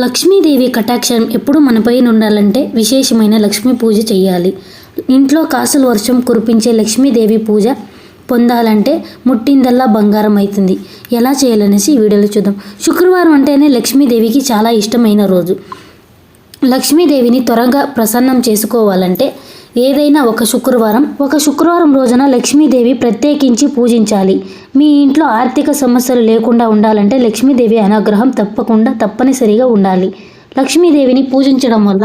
లక్ష్మీదేవి కటాక్షం ఎప్పుడు మనపైన ఉండాలంటే విశేషమైన లక్ష్మీ పూజ చేయాలి. ఇంట్లో కాసుల వర్షం కురిపించే లక్ష్మీదేవి పూజ పొందాలంటే ముట్టిందల్లా బంగారం అవుతుంది. ఎలా చేయాలనేసి ఈ వీడియోలో చూద్దాం. శుక్రవారం అంటేనే లక్ష్మీదేవికి చాలా ఇష్టమైన రోజు. లక్ష్మీదేవిని త్వరగా ప్రసన్నం చేసుకోవాలంటే ఏదైనా ఒక శుక్రవారం రోజున లక్ష్మీదేవి ప్రత్యేకించి పూజించాలి. మీ ఇంట్లో ఆర్థిక సమస్యలు లేకుండా ఉండాలంటే లక్ష్మీదేవి అనుగ్రహం తప్పనిసరిగా ఉండాలి. లక్ష్మీదేవిని పూజించడం వల్ల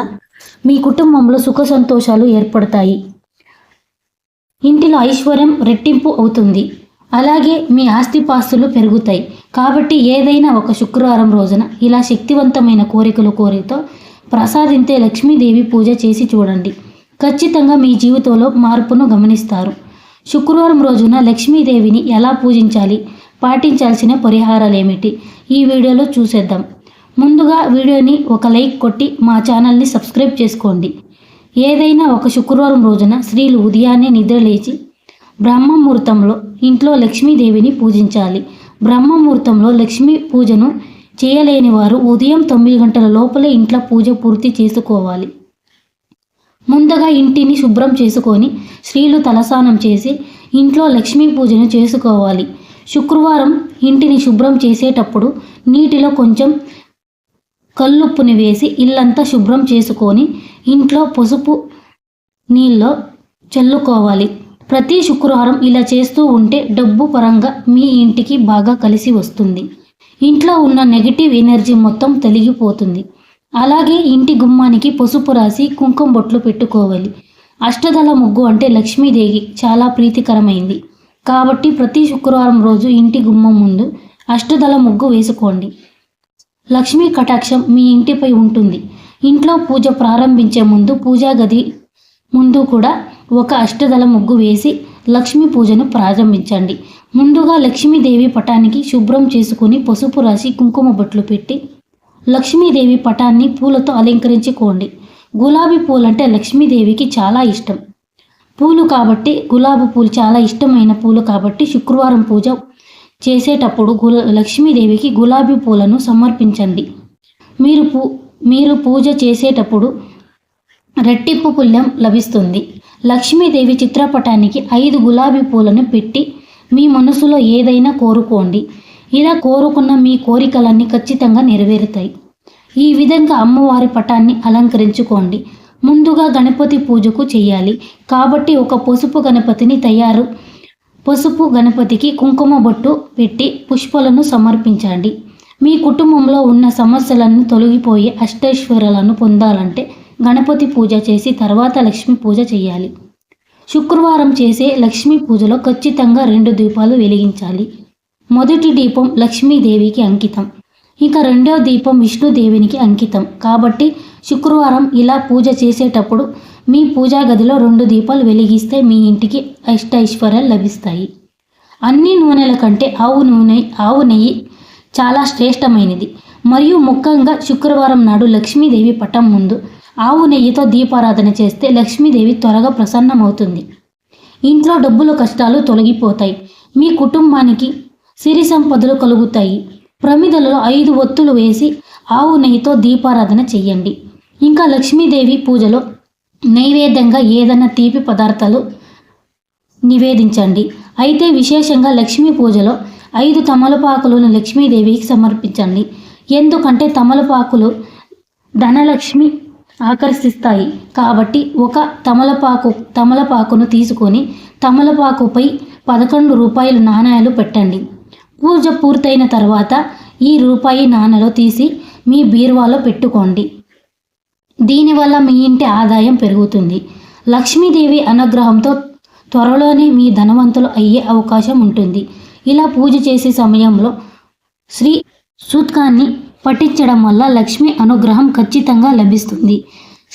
మీ కుటుంబంలో సుఖ సంతోషాలు ఏర్పడతాయి. ఇంటిలో ఐశ్వర్యం రెట్టింపు అవుతుంది. అలాగే మీ ఆస్తిపాస్తులు పెరుగుతాయి. కాబట్టి ఏదైనా ఒక శుక్రవారం రోజున ఇలా శక్తివంతమైన కోరికతో ప్రసాదించే లక్ష్మీదేవి పూజ చేసి చూడండి. ఖచ్చితంగా మీ జీవితంలో మార్పును గమనిస్తారు. శుక్రవారం రోజున లక్ష్మీదేవిని ఎలా పూజించాలి, పాటించాల్సిన పరిహారాలు ఏమిటి, ఈ వీడియోలో చూసేద్దాం. ముందుగా వీడియోని ఒక లైక్ కొట్టి మా ఛానల్ని సబ్స్క్రైబ్ చేసుకోండి. ఏదైనా ఒక శుక్రవారం రోజున స్త్రీలు ఉదయాన్నే నిద్రలేచి బ్రహ్మముహూర్తంలో ఇంట్లో లక్ష్మీదేవిని పూజించాలి. బ్రహ్మముహూర్తంలో లక్ష్మీ పూజను చేయలేని వారు ఉదయం 9 గంటల లోపలే ఇంట్లో పూజ పూర్తి చేసుకోవాలి. ముందుగా ఇంటిని శుభ్రం చేసుకొని స్త్రీలు తలస్నానం చేసి ఇంట్లో లక్ష్మీ పూజను చేసుకోవాలి. శుక్రవారం ఇంటిని శుభ్రం చేసేటప్పుడు నీటిలో కొంచెం కల్లుప్పుని వేసి ఇల్లంతా శుభ్రం చేసుకొని ఇంట్లో పసుపు నీళ్ళలో చల్లుకోవాలి. ప్రతి శుక్రవారం ఇలా చేస్తూ ఉంటే డబ్బు పరంగా మీ ఇంటికి బాగా కలిసి వస్తుంది. ఇంట్లో ఉన్న నెగిటివ్ ఎనర్జీ మొత్తం తొలగిపోతుంది. అలాగే ఇంటి గుమ్మానికి పసుపు రాసి కుంకుమ బొట్లు పెట్టుకోవాలి. అష్టదళ ముగ్గు అంటే లక్ష్మీదేవి చాలా ప్రీతికరమైంది. కాబట్టి ప్రతి శుక్రవారం రోజు ఇంటి గుమ్మం ముందు అష్టదళ ముగ్గు వేసుకోండి. లక్ష్మీ కటాక్షం మీ ఇంటిపై ఉంటుంది. ఇంట్లో పూజ ప్రారంభించే ముందు పూజా గది ముందు కూడా ఒక అష్టదళ ముగ్గు వేసి లక్ష్మీ పూజను ప్రారంభించండి. ముందుగా లక్ష్మీదేవి పటానికి శుభ్రం చేసుకొని పసుపు రాసి కుంకుమ బొట్లు పెట్టి లక్ష్మీదేవి పటాన్ని పూలతో అలంకరించుకోండి. గులాబీ పూలు అంటే లక్ష్మీదేవికి చాలా ఇష్టం పూలు కాబట్టి గులాబీ పూలు చాలా ఇష్టమైన పూలు కాబట్టి శుక్రవారం పూజ చేసేటప్పుడు లక్ష్మీదేవికి గులాబీ పూలను సమర్పించండి. మీరు పూజ చేసేటప్పుడు రెట్టింపు పుణ్యం లభిస్తుంది. లక్ష్మీదేవి చిత్రపటానికి 5 గులాబీ పూలను పెట్టి మీ మనసులో ఏదైనా కోరుకోండి. ఇలా కోరుకున్న మీ కోరికలన్నీ ఖచ్చితంగా నెరవేరుతాయి. ఈ విధంగా అమ్మవారి పటాన్ని అలంకరించుకోండి. ముందుగా గణపతి పూజకు చేయాలి కాబట్టి ఒక పసుపు గణపతికి కుంకుమ బొట్టు పెట్టి పుష్పాలను సమర్పించండి. మీ కుటుంబంలో ఉన్న సమస్యలను తొలగిపోయి అష్టైశ్వర్యాలను పొందాలంటే గణపతి పూజ చేసి తర్వాత లక్ష్మీ పూజ చేయాలి. శుక్రవారం చేసే లక్ష్మీ పూజలో ఖచ్చితంగా 2 దీపాలు వెలిగించాలి. మొదటి దీపం లక్ష్మీదేవికి అంకితం, ఇంకా రెండవ దీపం విష్ణుదేవినికి అంకితం. కాబట్టి శుక్రవారం ఇలా పూజ చేసేటప్పుడు మీ పూజా గదిలో 2 దీపాలు వెలిగిస్తే మీ ఇంటికి అష్టైశ్వర్యాలు లభిస్తాయి. అన్ని నూనెల కంటే ఆవు నెయ్యి చాలా శ్రేష్టమైనది. మరియు ముఖ్యంగా శుక్రవారం నాడు లక్ష్మీదేవి పటం ముందు ఆవు నెయ్యితో దీపారాధన చేస్తే లక్ష్మీదేవి త్వరగా ప్రసన్నమవుతుంది. ఇంట్లో డబ్బుల కష్టాలు తొలగిపోతాయి. మీ కుటుంబానికి సిరి సంపదలు కలుగుతాయి. ప్రమిదలలో 5 ఒత్తులు వేసి ఆవు నెయ్యితో దీపారాధన చెయ్యండి. ఇంకా లక్ష్మీదేవి పూజలో నైవేద్యంగా ఏదైనా తీపి పదార్థాలు నివేదించండి. అయితే విశేషంగా లక్ష్మీ పూజలో 5 తమలపాకులను లక్ష్మీదేవికి సమర్పించండి. ఎందుకంటే తమలపాకులు ధనలక్ష్మి ఆకర్షిస్తాయి. కాబట్టి ఒక తమలపాకును తీసుకొని తమలపాకుపై 11 రూపాయల నాణేలు పెట్టండి. పూజ పూర్తయిన తర్వాత ఈ రూపాయి నాణేలు తీసి మీ బీరువాలో పెట్టుకోండి. దీనివల్ల మీ ఇంటి ఆదాయం పెరుగుతుంది. లక్ష్మీదేవి అనుగ్రహంతో త్వరలోనే మీ ధనవంతులు అయ్యే అవకాశం ఉంటుంది. ఇలా పూజ చేసే సమయంలో శ్రీ సూక్తాన్ని పఠించడం వల్ల లక్ష్మీ అనుగ్రహం ఖచ్చితంగా లభిస్తుంది.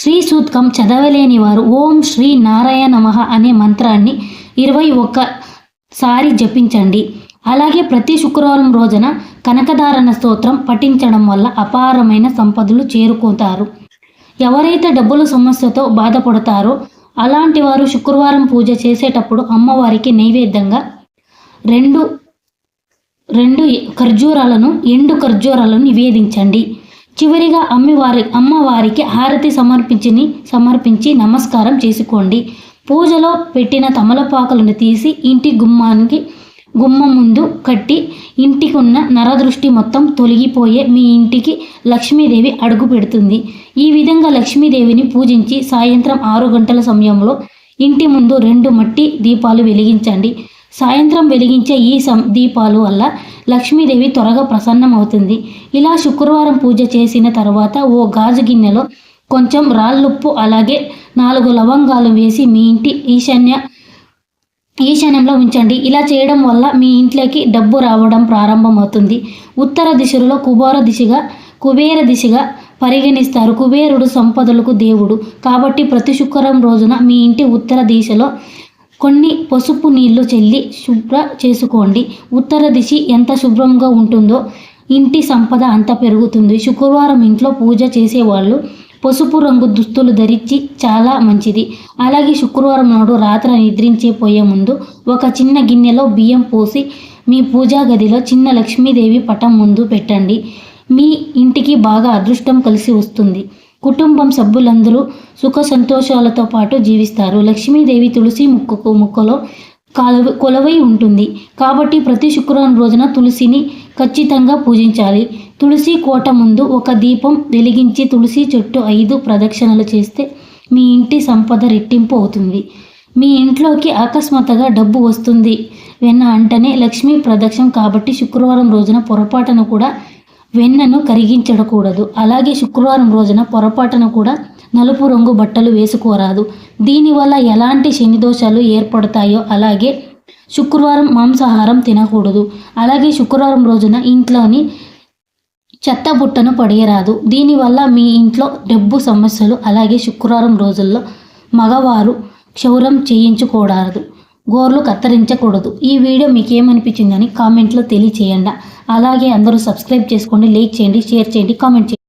శ్రీ సూక్తం చదవలేని వారు ఓం శ్రీ నారాయణ నమః అనే మంత్రాన్ని 21 సారి జపించండి. అలాగే ప్రతి శుక్రవారం రోజున కనకధారణ స్తోత్రం పఠించడం వల్ల అపారమైన సంపదలు చేరుకుంటారు. ఎవరైతే డబ్బుల సమస్యతో బాధపడతారో అలాంటి వారు శుక్రవారం పూజ చేసేటప్పుడు అమ్మవారికి నైవేద్యంగా 2 ఎండు ఖర్జూరాలను నివేదించండి. చివరిగా అమ్మవారికి హారతి సమర్పించి నమస్కారం చేసుకోండి. పూజలో పెట్టిన తమలపాకులను తీసి ఇంటి గుమ్మం ముందు కట్టి ఇంటికి ఉన్న నరదృష్టి మొత్తం తొలగిపోయే మీ ఇంటికి లక్ష్మీదేవి అడుగు పెడుతుంది. ఈ విధంగా లక్ష్మీదేవిని పూజించి సాయంత్రం 6 గంటల సమయంలో ఇంటి ముందు 2 మట్టి దీపాలు వెలిగించండి. సాయంత్రం వెలిగించే ఈ దీపాలు వల్ల లక్ష్మీదేవి త్వరగా ప్రసన్నమవుతుంది. ఇలా శుక్రవారం పూజ చేసిన తర్వాత ఓ గాజు గిన్నెలో కొంచెం రాళ్ళుప్పు అలాగే 4 లవంగాలు వేసి మీ ఇంటి ఈశాన్యంలో ఉంచండి. ఇలా చేయడం వల్ల మీ ఇంట్లోకి డబ్బు రావడం ప్రారంభమవుతుంది. ఉత్తర దిశలో కుబేర దిశగా పరిగణిస్తారు. కుబేరుడు సంపదలకు దేవుడు కాబట్టి ప్రతి శుక్రవారం రోజున మీ ఇంటి ఉత్తర దిశలో కొన్ని పసుపు నీళ్లు చల్లి శుభ్ర చేసుకోండి. ఉత్తర దిశ ఎంత శుభ్రంగా ఉంటుందో ఇంటి సంపద అంత పెరుగుతుంది. శుక్రవారం ఇంట్లో పూజ చేసేవాళ్ళు పసుపు రంగు దుస్తులు ధరించి చాలా మంచిది. అలాగే శుక్రవారం నాడు రాత్రి నిద్రించిపోయే ముందు ఒక చిన్న గిన్నెలో బియ్యం పోసి మీ పూజా గదిలో చిన్న లక్ష్మీదేవి పటం ముందు పెట్టండి. మీ ఇంటికి బాగా అదృష్టం కలిసి వస్తుంది. కుటుంబం సభ్యులందరూ సుఖ సంతోషాలతో పాటు జీవిస్తారు. లక్ష్మీదేవి తులసి ముక్కలో కొలవై ఉంటుంది కాబట్టి ప్రతి శుక్రవారం రోజున తులసిని ఖచ్చితంగా పూజించాలి. తులసి కోట ముందు ఒక దీపం వెలిగించి తులసి చుట్టూ 5 ప్రదక్షిణలు చేస్తే మీ ఇంటి సంపద రెట్టింపు అవుతుంది. మీ ఇంట్లోకి అకస్మాత్తుగా డబ్బు వస్తుంది వెంటనే లక్ష్మీ ప్రదక్షిణం కాబట్టి శుక్రవారం రోజున పొరపాటున కూడా వెన్నను కరిగించకూడదు. అలాగే శుక్రవారం రోజున పొరపాటున కూడా నలుపు రంగు బట్టలు వేసుకోరాదు. దీనివల్ల ఎలాంటి శని దోషాలు ఏర్పడతాయో అలాగే శుక్రవారం మాంసాహారం తినకూడదు. అలాగే శుక్రవారం రోజున ఇంట్లోని చెత్త బుట్టను పడేయరాదు. దీనివల్ల మీ ఇంట్లో డబ్బు సమస్యలు అలాగే శుక్రవారం రోజుల్లో మగవారు క్షౌరం చేయించుకోరాదు. గోర్లు కత్తిరించకూడదు. ఈ వీడియో మీకు ఏమనిపించిందని కామెంట్లో తెలియచేయండి. అలాగే అందరూ సబ్స్క్రైబ్ చేసుకోండి, లైక్ చేయండి, షేర్ చేయండి, కామెంట్ చేయండి.